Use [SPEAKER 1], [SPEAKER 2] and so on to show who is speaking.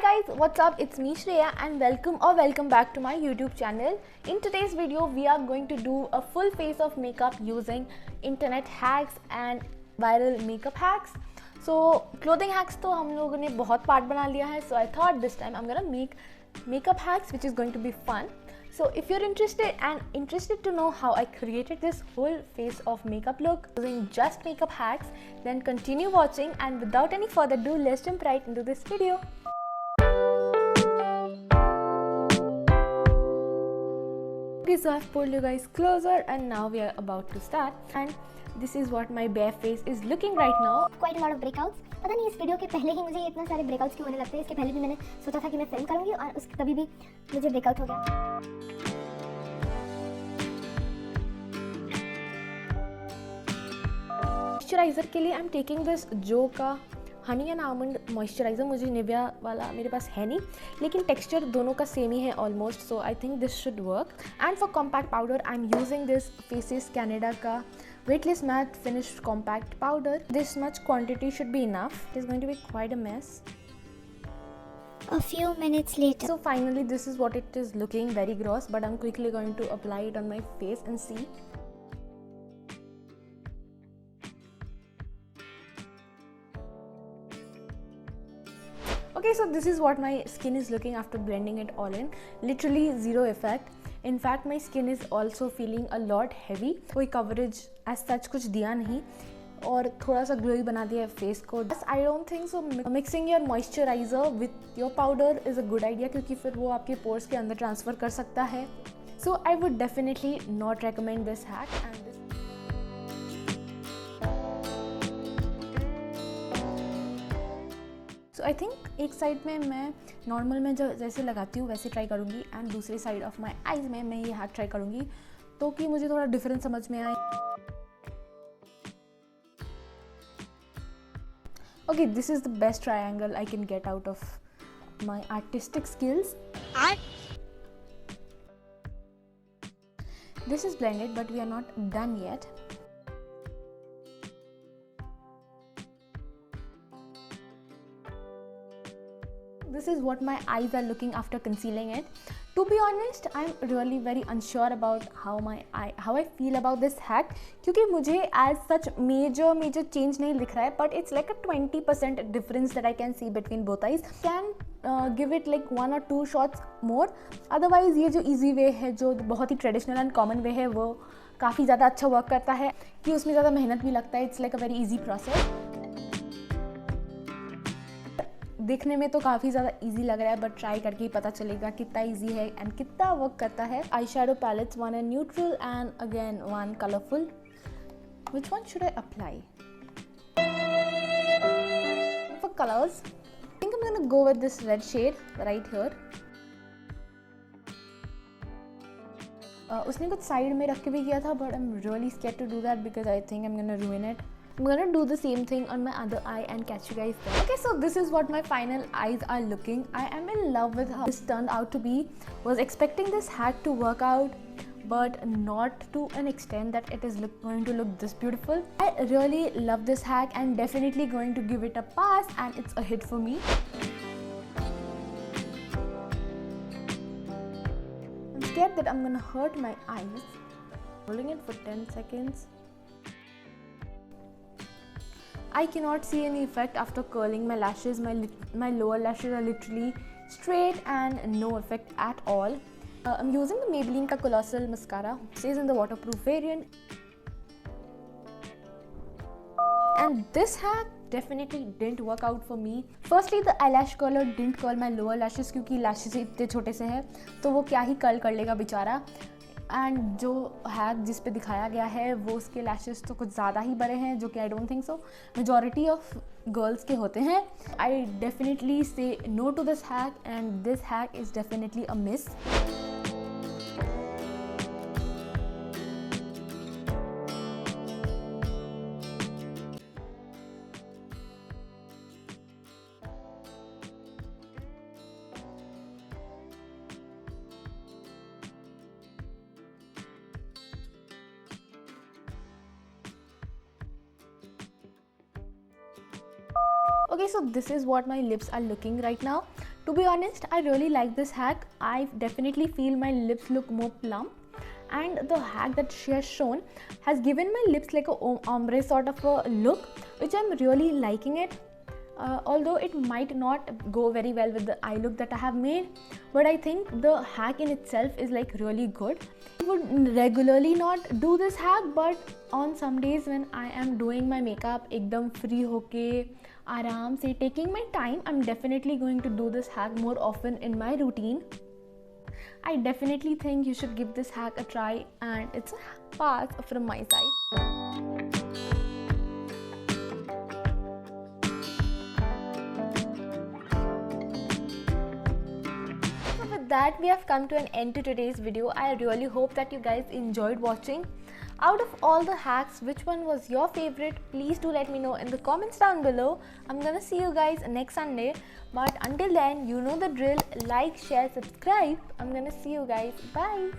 [SPEAKER 1] guys, what's up? It's me Shreya and welcome back to my YouTube channel. In today's video, we are going to do a full face of makeup using internet hacks and viral makeup hacks. So clothing hacks तो हम लोगों ने बहुत part बना लिया है. So I thought this time I'm gonna make makeup hacks which is going to be fun. So if you're interested to know how I created this whole face of makeup look using just makeup hacks, then continue watching, and without any further ado, let's jump right into this video. Okay, so I've pulled you guys closer and now we are about to start, and this is what my bare face is looking right now.
[SPEAKER 2] Quite a lot of breakouts. पता नहीं इस video के पहले ही मुझे इतना सारे breakouts क्यों होने लगते हैं. इसके पहले भी मैंने सोचा था कि मैं फिल्म करूंगी और उसके तभी भी मुझे ब्रेकआउट हो गया.
[SPEAKER 1] मॉइस्चराइज़र के लिए आई एम टेकिंग दिस जो का हनी एंड आलमंड मॉइस्चराइज़र. मुझे निविया वाला मेरे पास है नहीं, लेकिन टेक्सचर दोनों का सेम ही है almost, so I think this should work. And for compact powder I am using this faces Canada का weightless matte finish compact powder. This much quantity should be enough. It is going to be quite a mess.
[SPEAKER 2] A few minutes later.
[SPEAKER 1] So finally this is what it is looking, very gross, but I'm quickly going to apply it on my face and see. Okay, so this is what my skin is looking after blending it all in. Literally zero effect. In fact, my skin is also feeling a lot heavy. कोई coverage as such कुछ दिया नहीं और थोड़ा सा glowy बना दिया है face को. I don't think so. Mixing your moisturizer with your powder is a good idea क्योंकि फिर वो आपके pores के अंदर transfer कर सकता है. So I would definitely not recommend this hack. And this so I think एक साइड में मैं नॉर्मल में जो जैसे लगाती हूँ वैसे ट्राई करूँगी, एंड दूसरी साइड ऑफ माई आईज में मैं ये हैक ट्राई करूँगी तो कि मुझे थोड़ा डिफरेंस समझ में आए. Okay, this is the best triangle I can get out of my artistic skills. This is blended but we are not done yet. This is what my eyes are looking after concealing it. To be honest, I'm really very unsure about how I feel about this hack क्योंकि मुझे as such major change नहीं दिख रहा है, but it's like a 20% difference that I can see between both eyes. Can give it like 1 or 2 shots more. Otherwise ये जो easy way है, जो बहुत ही traditional and common way है, वो काफ़ी ज़्यादा अच्छा work करता है कि उसमें ज़्यादा मेहनत भी लगता है. It's like a very easy process. देखने में तो काफ़ी ज़्यादा इजी लग रहा है, बट ट्राई करके ही पता चलेगा कितना इजी है एंड कितना वर्क करता है. Eye shadow palettes, one and neutral and again one colourful. Which one should I apply? For colours I think I am gonna go with this red shade right here. उसने कुछ side में रख के भी किया था, but I am really scared to do that because I think I am gonna ruin it. I'm gonna do the same thing on my other eye and catch you guys there. Okay, so this is what my final eyes are looking. I am in love with how this turned out to be. Was expecting this hack to work out, but not to an extent that it is going to look this beautiful. I really love this hack and definitely going to give it a pass, and it's a hit for me. I'm scared that I'm gonna hurt my eyes. Holding it for 10 seconds. I cannot see any effect after curling my lashes. My lower lashes are literally straight and no effect at all. I'm using the Maybelline ka Colossal mascara. It is in the waterproof variant. And this hack definitely didn't work out for me. Firstly, the eyelash curler didn't curl my lower lashes क्योंकि lashes इतने छोटे से हैं तो वो क्या ही curl कर लेगा बेचारा. एंड जो हैक जिस पे दिखाया गया है वो उसके लैशेस तो कुछ ज़्यादा ही बड़े हैं, जो कि I don't think so majority of girls के होते हैं. I definitely say no to this hack and this hack is definitely a miss. Okay, so this is what my lips are looking right now. To be honest, I really like this hack. I definitely feel my lips look more plump, and the hack that she has shown has given my lips like a ombre sort of a look, which I'm really liking it. Although it might not go very well with the eye look that I have made, but I think the hack in itself is like really good. I would regularly not do this hack, but on some days when I am doing my makeup एकदम free होके आराम से taking my time, I'm definitely going to do this hack more often in my routine. I definitely think you should give this hack a try, and it's a pass from my side. So with that, we have come to an end to today's video. I really hope that you guys enjoyed watching. Out of all the hacks, which one was your favorite? Please do let me know in the comments down below. I'm gonna see you guys next Sunday, but until then, you know the drill. Like, share, subscribe. I'm gonna see you guys. Bye.